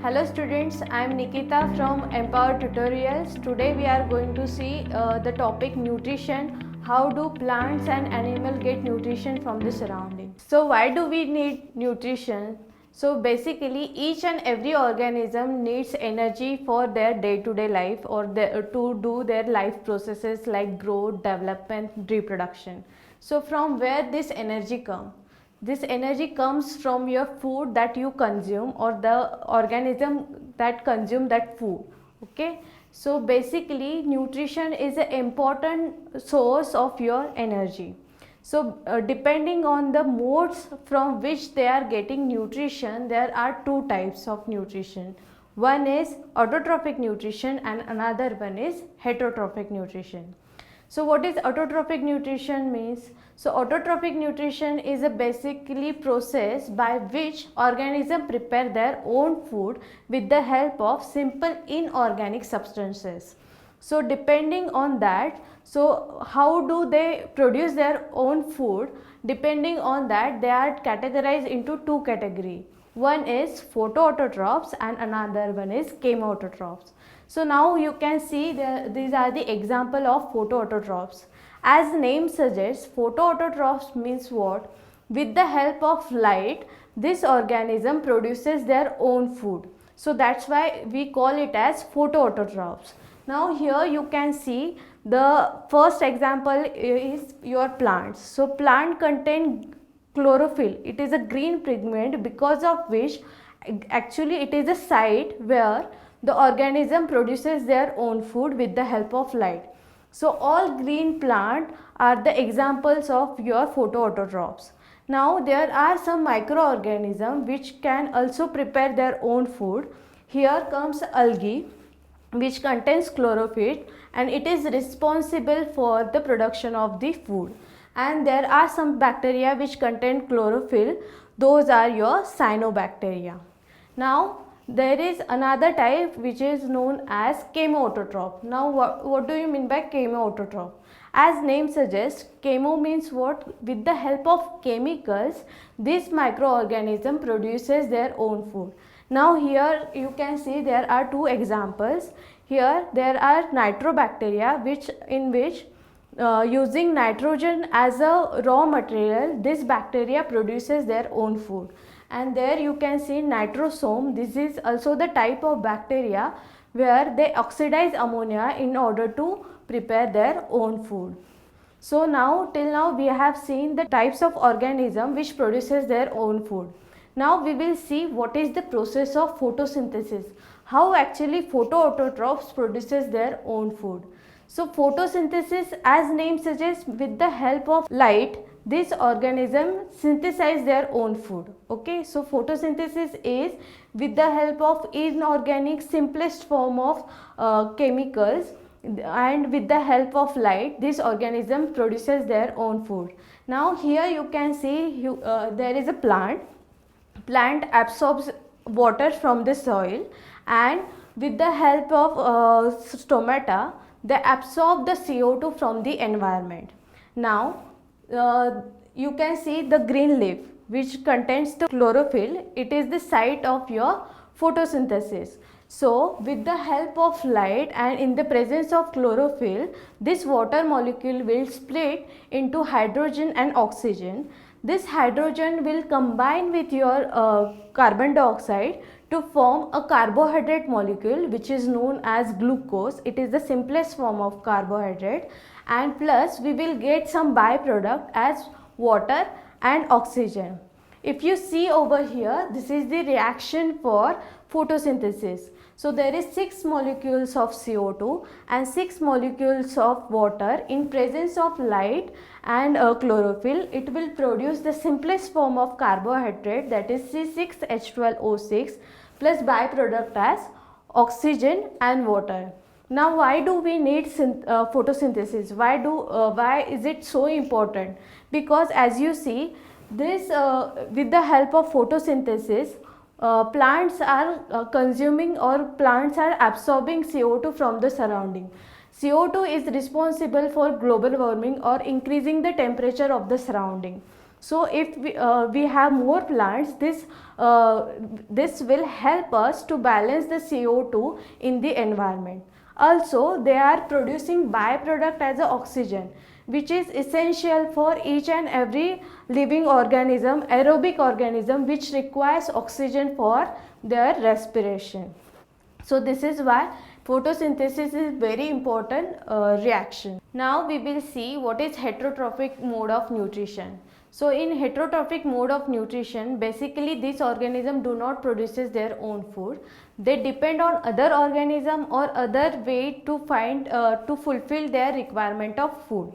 Hello students, I am Nikita from Empower Tutorials. Today we are going to see the topic nutrition. How do plants and animals get nutrition from the surroundings? So why do we need nutrition? So basically each and every organism needs energy for their day-to-day life or to do their life processes like growth, development, reproduction. So from where this energy comes? This energy comes from your food that you consume or the organism that consume that food. Okay, so basically nutrition is an important source of your energy. So depending on the modes from which they are getting nutrition, there are two types of nutrition. One is autotrophic nutrition and another one is heterotrophic nutrition. So what is autotrophic nutrition means? So autotrophic nutrition is a basically process by which organisms prepare their own food with the help of simple inorganic substances. So depending on that, so how do they produce their own food? Depending on that, they are categorized into two categories. One is photoautotrophs and another one is chemoautotrophs. So now you can see these are the example of photoautotrophs. As name suggests, photoautotrophs means what? With the help of light, this organism produces their own food. So that's why we call it as photoautotrophs. Now here you can see the first example is your plants. So plant contain chlorophyll. It is a green pigment because of which actually it is a site where the organism produces their own food with the help of light. So all green plant are the examples of your photoautotrophs. Now there are some microorganisms which can also prepare their own food. Here comes algae, which contains chlorophyll and it is responsible for the production of the food. And there are some bacteria which contain chlorophyll. Those are your cyanobacteria. Now there is another type which is known as chemoautotroph. Now what do you mean by chemoautotroph? As name suggests, chemo means what? With the help of chemicals, this microorganism produces their own food. Now here you can see there are two examples. Here there are nitrobacteria in which using nitrogen as a raw material, this bacteria produces their own food. And there you can see nitrosome. This is also the type of bacteria where they oxidize ammonia in order to prepare their own food. So now till now we have seen the types of organism which produces their own food. Now we will see what is the process of photosynthesis, how actually photoautotrophs produces their own food. So photosynthesis, as name suggests, with the help of light, this organism synthesize their own food. Okay, so photosynthesis is with the help of inorganic simplest form of chemicals, and with the help of light this organism produces their own food. Now here you can see there is a plant absorbs water from the soil and with the help of stomata they absorb the CO2 from the environment. Now you can see the green leaf which contains the chlorophyll. It is the site of your photosynthesis. So with the help of light and in the presence of chlorophyll, this water molecule will split into hydrogen and oxygen. This hydrogen will combine with your carbon dioxide to form a carbohydrate molecule which is known as glucose. It is the simplest form of carbohydrate, and plus we will get some byproduct as water and oxygen. If you see over here, this is the reaction for photosynthesis. So there is 6 molecules of CO2 and 6 molecules of water. In presence of light and chlorophyll, it will produce the simplest form of carbohydrate, that is C6H12O6 plus byproduct as oxygen and water. Now why do we need photosynthesis? Why is it so important? Because as you see, this with the help of photosynthesis, plants are consuming or plants are absorbing CO2 from the surrounding. CO2 is responsible for global warming or increasing the temperature of the surrounding. So if we have more plants, this will help us to balance the CO2 in the environment. Also, they are producing byproduct as a oxygen, which is essential for each and every living organism, aerobic organism, which requires oxygen for their respiration. So this is why photosynthesis is very important reaction. Now we will see what is heterotrophic mode of nutrition. So in heterotrophic mode of nutrition, basically these organisms do not produces their own food. They depend on other organism or other way to find to fulfill their requirement of food.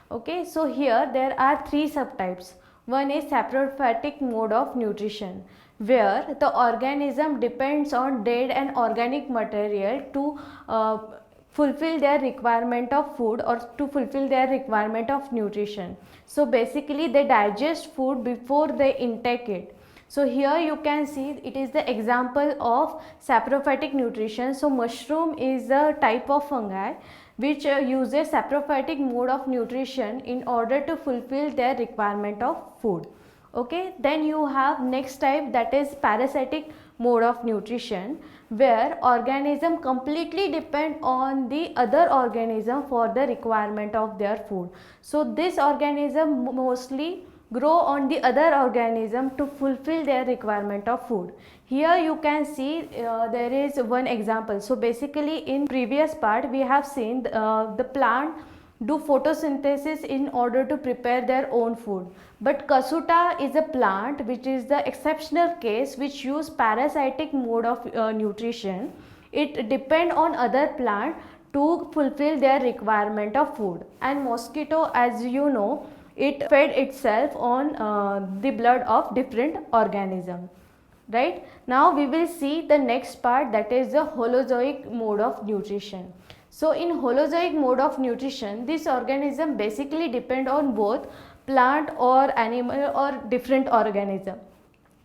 Okay, so here there are three subtypes. One is saprophytic mode of nutrition, where the organism depends on dead and organic material to fulfill their requirement of food or to fulfill their requirement of nutrition. So basically they digest food before they intake it. So here you can see it is the example of saprophytic nutrition. So mushroom is a type of fungi which uses saprophytic mode of nutrition in order to fulfill their requirement of food. Okay, then you have next type, that is parasitic mode of nutrition, where organism completely depend on the other organism for the requirement of their food. So this organism mostly grow on the other organism to fulfill their requirement of food. Here you can see there is one example. So basically in previous part we have seen the plant do photosynthesis in order to prepare their own food, but Casuta is a plant which is the exceptional case which use parasitic mode of nutrition. It depend on other plant to fulfill their requirement of food. And mosquito, as you know, it fed itself on the blood of different organism. Right, now we will see the next part, that is the holozoic mode of nutrition. So in holozoic mode of nutrition, this organism basically depend on both plant or animal or different organism.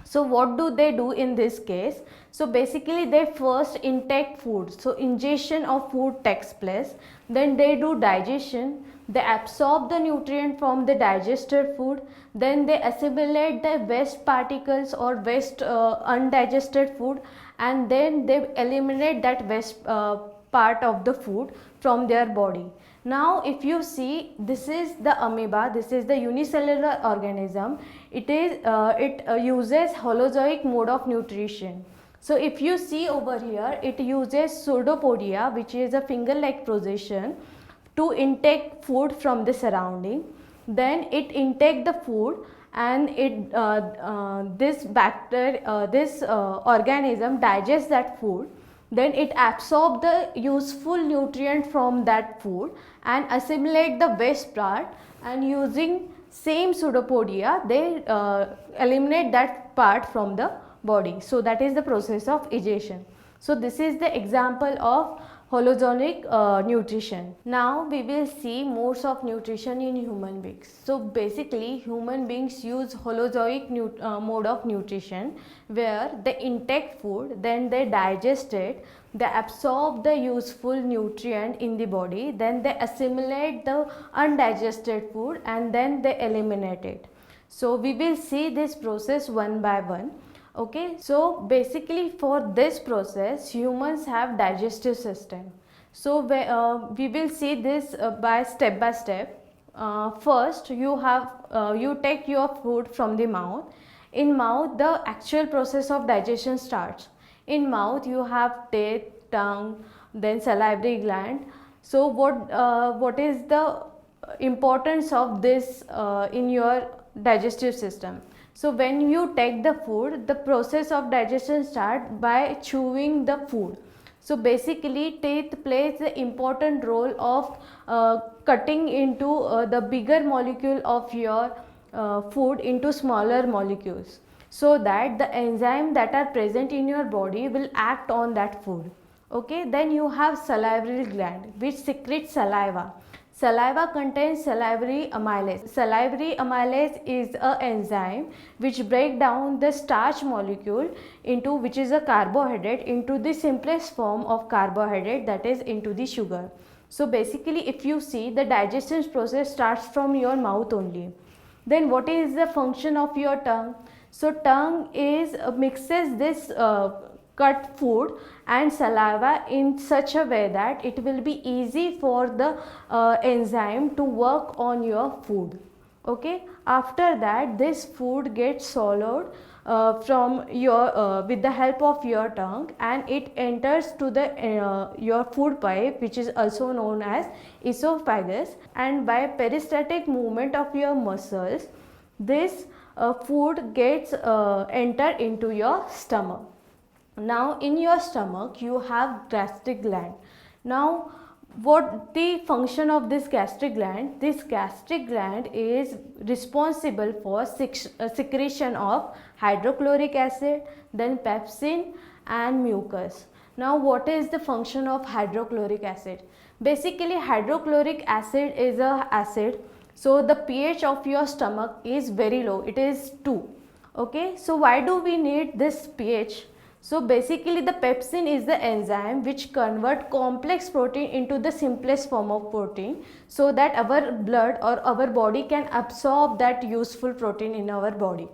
So what do they do in this case? So basically they first intake food. So ingestion of food takes place. Then they do digestion. They absorb the nutrient from the digested food. Then they assimilate the waste particles or waste undigested food, and then they eliminate that waste part of the food from their body. Now if you see, this is the amoeba, this is the unicellular organism. It uses holozoic mode of nutrition. So if you see over here, it uses pseudopodia, which is a finger-like procession, to intake food from the surrounding. Then it intake the food, and this organism digests that food. Then it absorb the useful nutrient from that food and assimilate the waste part, and using same pseudopodia they eliminate that part from the body. So that is the process of digestion. So this is the example of holozoic nutrition. Now we will see modes of nutrition in human beings. So basically human beings use holozoic mode of nutrition, where they intake food, then they digest it, they absorb the useful nutrient in the body, then they assimilate the undigested food, and then they eliminate it. So we will see this process one by one. Okay, so basically for this process humans have digestive system. So we will see this by step. First you take your food from the mouth. In mouth the actual process of digestion starts. In mouth you have teeth, tongue, then salivary gland. So what is the importance of this in your digestive system? So when you take the food, the process of digestion starts by chewing the food. So basically teeth plays the important role of cutting into the bigger molecule of your food into smaller molecules, so that the enzyme that are present in your body will act on that food. Okay, then you have salivary gland which secretes saliva. Saliva contains salivary amylase. Salivary amylase is an enzyme which breaks down the starch molecule into, which is a carbohydrate, into the simplest form of carbohydrate, that is into the sugar. So basically if you see, the digestion process starts from your mouth only. Then what is the function of your tongue? So tongue is mixes this cut food and saliva in such a way that it will be easy for the enzyme to work on your food. Okay, after that this food gets swallowed from your with the help of your tongue, and it enters to the your food pipe, which is also known as esophagus, and by peristaltic movement of your muscles this food gets enter into your stomach. Now in your stomach you have gastric gland. Now what the function of this gastric gland? This gastric gland is responsible for secretion of hydrochloric acid, then pepsin and mucus. Now what is the function of hydrochloric acid? Basically hydrochloric acid is a acid, so the pH of your stomach is very low, it is 2. Okay, so why do we need this pH? So basically the pepsin is the enzyme which convert complex protein into the simplest form of protein, so that our blood or our body can absorb that useful protein in our body.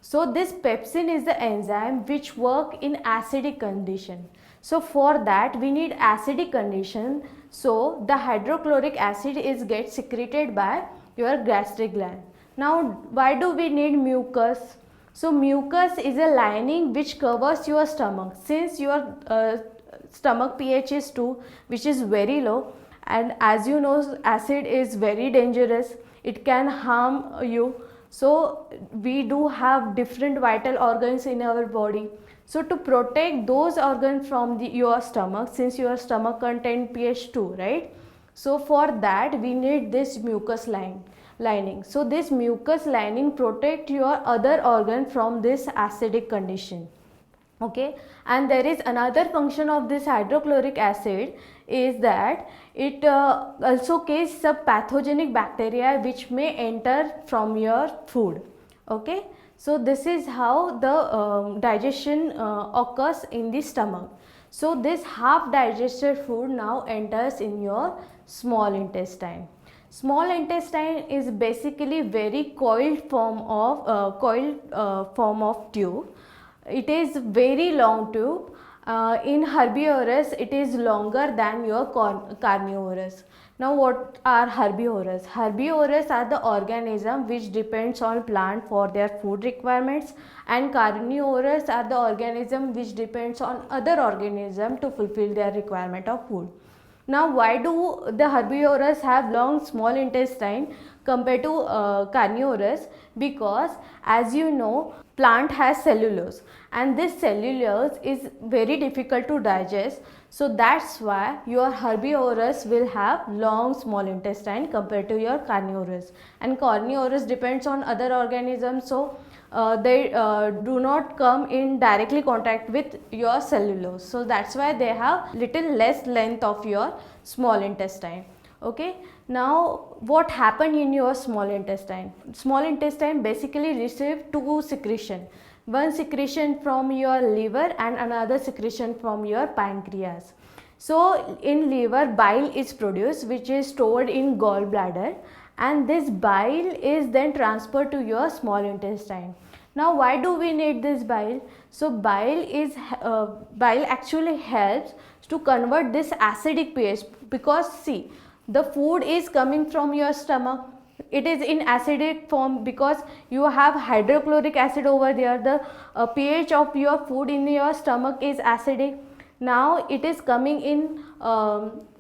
So this pepsin is the enzyme which work in acidic condition. So for that we need acidic condition, so the hydrochloric acid is get secreted by your gastric gland. Now why do we need mucus? So mucus is a lining which covers your stomach. Since your stomach pH is 2, which is very low, and as you know acid is very dangerous, it can harm you. So we do have different vital organs in our body. So to protect those organs from your stomach, since your stomach contain pH 2, right? So for that we need this mucus lining. So this mucus lining protect your other organ from this acidic condition. Okay, and there is another function of this hydrochloric acid is that it also kills some pathogenic bacteria which may enter from your food. Okay, so this is how the digestion occurs in the stomach. So this half digested food now enters in your small intestine. Small intestine is basically very coiled form of tube. It is very long tube. In herbivorous it is longer than your carnivorous. Now what are herbivorous? Herbivorous are the organism which depends on plant for their food requirements, and carnivorous are the organism which depends on other organism to fulfill their requirement of food. Now why do the herbivorous have long small intestine compared to carnivorous? Because as you know plant has cellulose, and this cellulose is very difficult to digest. So that's why your herbivorous will have long small intestine compared to your carnivorous, and carnivorous depends on other organisms, so they do not come in directly contact with your cellulose. So that's why they have little less length of your small intestine. Okay, now what happened in your small intestine? Small intestine basically receive two secretion. One secretion from your liver and another secretion from your pancreas. So in liver bile is produced, which is stored in gallbladder, and this bile is then transferred to your small intestine. Now why do we need this bile? So bile actually helps to convert this acidic pH, because see the food is coming from your stomach, it is in acidic form because you have hydrochloric acid over there. The pH of your food in your stomach is acidic. Now it is coming in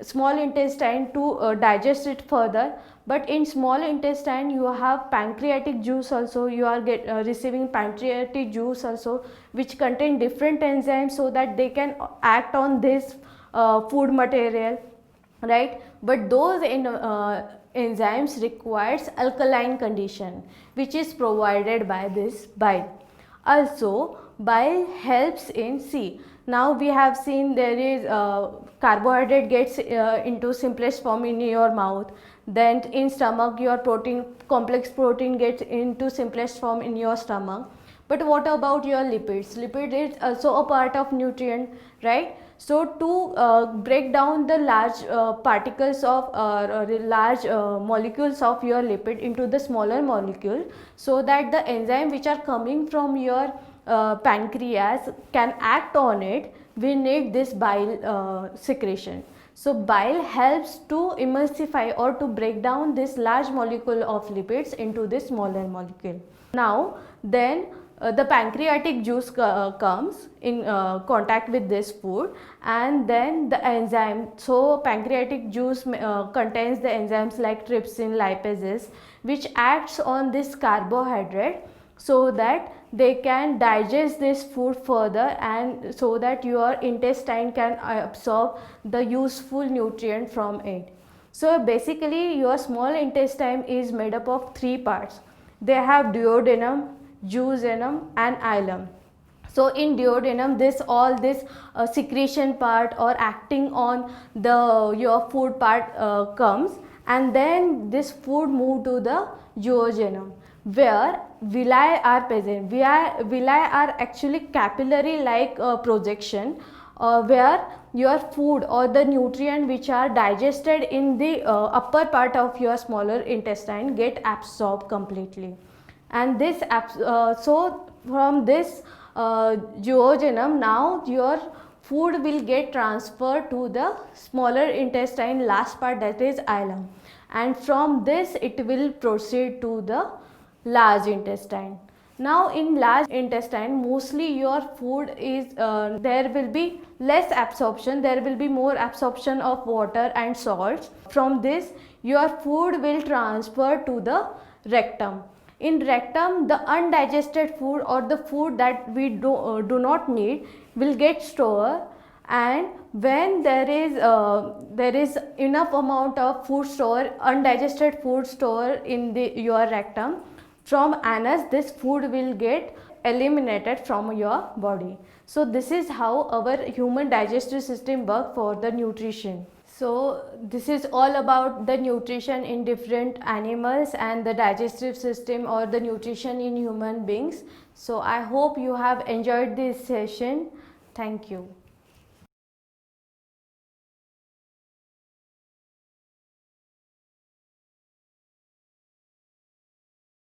small intestine to digest it further, but in small intestine you have pancreatic juice also, you are receiving pancreatic juice also, which contain different enzymes so that they can act on this food material, right? But those enzymes requires alkaline condition, which is provided by this bile. Also bile helps in, see, now we have seen there is carbohydrate gets into simplest form in your mouth, then in stomach your protein, complex protein gets into simplest form in your stomach. But what about your lipids? Lipid is also a part of nutrient, right? So to break down the large particles of large molecules of your lipid into the smaller molecule, so that the enzyme which are coming from your pancreas can act on it, we need this bile secretion. So bile helps to emulsify or to break down this large molecule of lipids into this smaller molecule. Now then the pancreatic juice comes in contact with this food, and then the enzyme, so pancreatic juice contains the enzymes like trypsin, lipases, which acts on this carbohydrate so that they can digest this food further, and so that your intestine can absorb the useful nutrient from it. So basically your small intestine is made up of three parts. They have duodenum, jejunum and ileum. So in duodenum, this secretion part or acting on the your food part comes, and then this food move to the jejunum, where villi are present. Villi are actually capillary like projection, where your food or the nutrient which are digested in the upper part of your smaller intestine get absorbed completely. And this so from this duodenum, now your food will get transferred to the smaller intestine last part, that is ileum, and from this it will proceed to the large intestine. Now in large intestine, mostly your food is there will be less absorption, there will be more absorption of water and salts. From this your food will transfer to the rectum. In rectum, the undigested food or the food that we do not need will get stored, and when there is enough amount of food store, undigested food store in your rectum, from anus this food will get eliminated from your body. So this is how our human digestive system work for the nutrition. So this is all about the nutrition in different animals and the digestive system or the nutrition in human beings. So I hope you have enjoyed this session. Thank you.